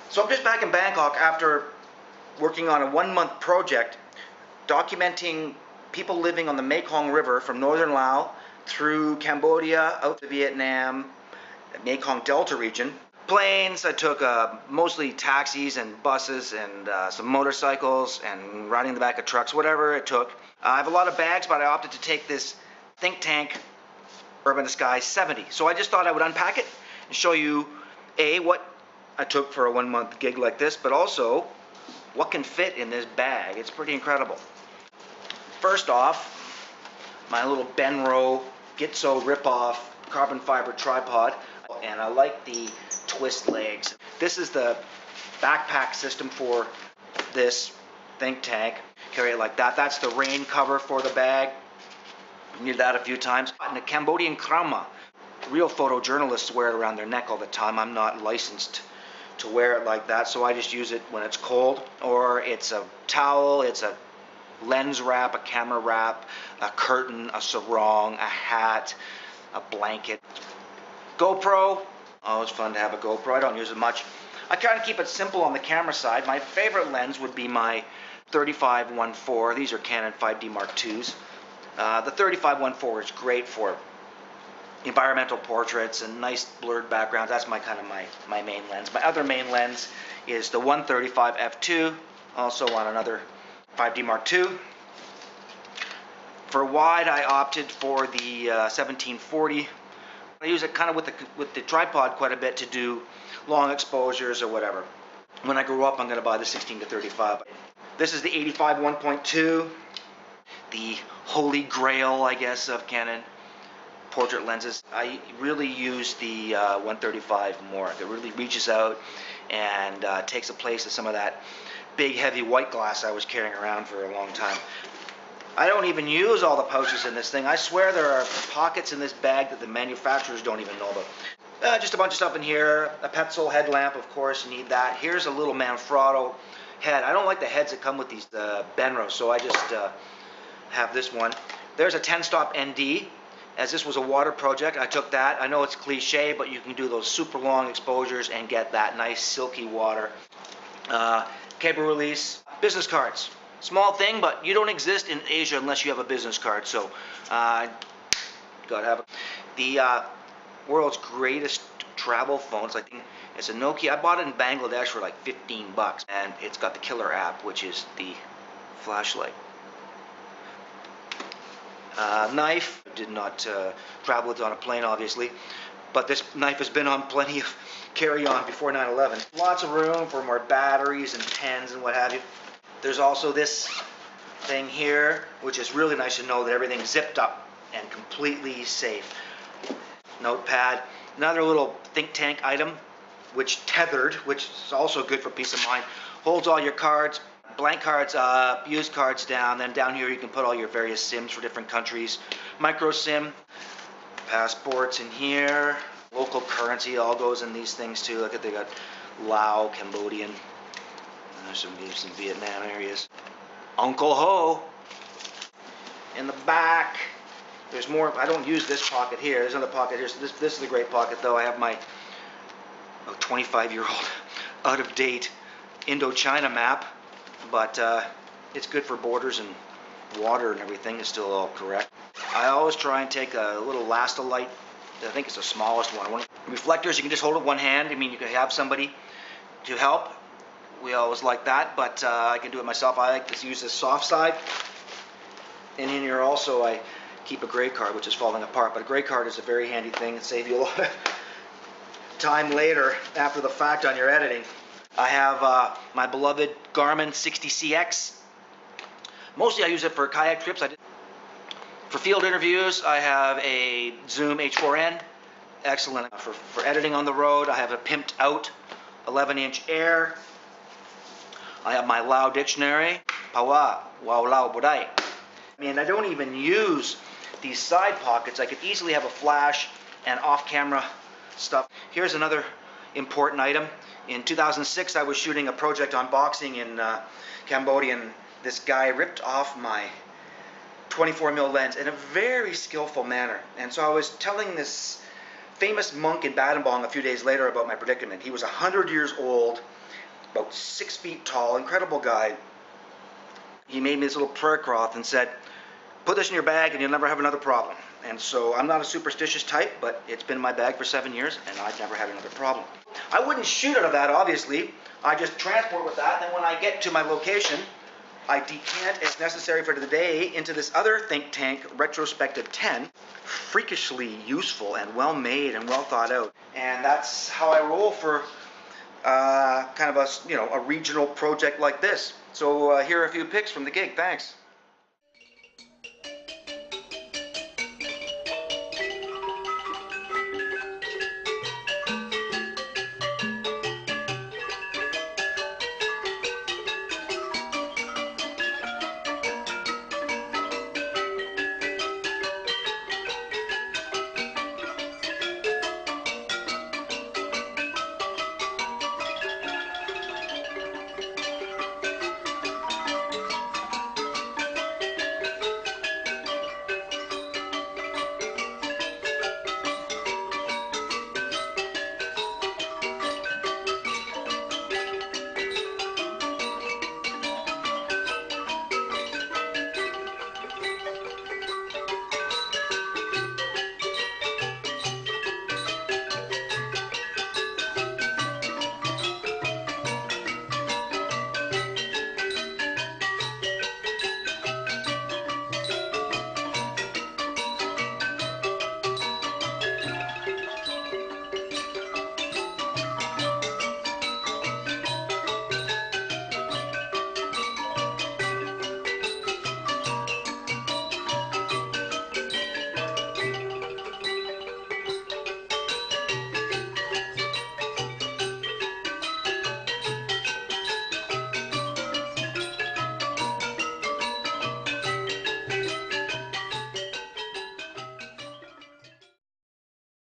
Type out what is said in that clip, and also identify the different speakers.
Speaker 1: So I'm just back in Bangkok after working on a 1-month project documenting people living on the Mekong River from northern Laos through Cambodia, out to Vietnam, Mekong Delta region. Planes, I took mostly taxis and buses and some motorcycles and riding in the back of trucks, whatever it took. I have a lot of bags, but I opted to take this ThinkTank Urban Disguise 70. So I just thought I would unpack it and show you what I took for a 1-month gig like this, but also what can fit in this bag. It's pretty incredible. First off, my little Benro Gitzo rip-off carbon fiber tripod, and I like the twist legs. This is the backpack system for this ThinkTank. Carry it like that. That's the rain cover for the bag. Need that a few times. And the Cambodian krama. Real photojournalists wear it around their neck all the time. I'm not licensed to wear it like that, so I just use it when it's cold. Or it's a towel, it's a lens wrap, a camera wrap, a curtain, a sarong, a hat, a blanket. GoPro. Always fun to have a GoPro. I don't use it much. I try to keep it simple on the camera side. My favorite lens would be my 35-1.4. These are Canon 5D Mark IIs. The 35-1.4 is great for environmental portraits and nice blurred backgrounds. That's my main lens. My other main lens is the 135 f2, also on another 5D Mark II. For wide, I opted for the 1740. I use it kind of with the tripod quite a bit to do long exposures or whatever. When I grow up, I'm going to buy the 16-35. This is the 85 1.2, the holy grail, I guess, of Canon portrait lenses. I really use the 135 more. It really reaches out and takes the place of some of that big, heavy white glass I was carrying around for a long time. I don't even use all the pouches in this thing. I swear there are pockets in this bag that the manufacturers don't even know about. Just a bunch of stuff in here. A Petzl headlamp, of course, you need that. Here's a little Manfrotto head. I don't like the heads that come with these Benros, so I just have this one. There's a 10-stop ND. As this was a water project, I took that. I know it's cliche, but you can do those super long exposures and get that nice silky water. Cable release. Business cards. Small thing, but you don't exist in Asia unless you have a business card, so gotta have it. The world's greatest travel phone. It's a Nokia. I bought it in Bangladesh for like 15 bucks, and it's got the killer app, which is the flashlight. Knife. I did not travel with it on a plane, obviously, but this knife has been on plenty of carry-on before 9/11. Lots of room for more batteries and pens and what have you. There's also this thing here, which is really nice to know that everything's zipped up and completely safe. Notepad. Another little ThinkTank item, which tethered, which is also good for peace of mind. Holds all your cards, blank cards up, used cards down. Then down here you can put all your various SIMs for different countries. Micro SIM. Passports in here. Local currency all goes in these things too. Look at, they got Lao, Cambodian. There's some Vietnam areas. Uncle Ho. In the back, there's more. I don't use this pocket here. There's another pocket here. So this is a great pocket, though. I have my 25-year-old out-of-date Indochina map, but it's good for borders and water and everything. It's still all correct. I always try and take a little Lastolite. I think it's the smallest one. Reflectors, you can just hold it with one hand. I mean, you can have somebody to help. We always like that, but I can do it myself. I like to use the soft side. And in here also I keep a gray card, which is falling apart. But a gray card is a very handy thing. It saves you a lot of time later after the fact on your editing. I have my beloved Garmin 60CX. Mostly I use it for kayak trips. For field interviews, I have a Zoom H4n. Excellent. For editing on the road, I have a pimped out 11-inch Air. I have my Lao dictionary, Pawa, Wow Lao Bodai. I mean, I don't even use these side pockets. I could easily have a flash and off-camera stuff. Here's another important item. In 2006, I was shooting a project on boxing in Cambodia, and this guy ripped off my 24mm lens in a very skillful manner. And so I was telling this famous monk in Battambang a few days later about my predicament. He was 100 years old, about 6 feet tall, incredible guy. He made me this little prayer cloth and said, put this in your bag and you'll never have another problem. And so I'm not a superstitious type, but it's been in my bag for 7 years and I've never had another problem. I wouldn't shoot out of that, obviously. I just transport with that. Then when I get to my location, I decant as necessary for the day into this other ThinkTank Retrospective 10. Freakishly useful and well made and well thought out. And that's how I roll for kind of a regional project like this. So here are a few pics from the gig. Thanks.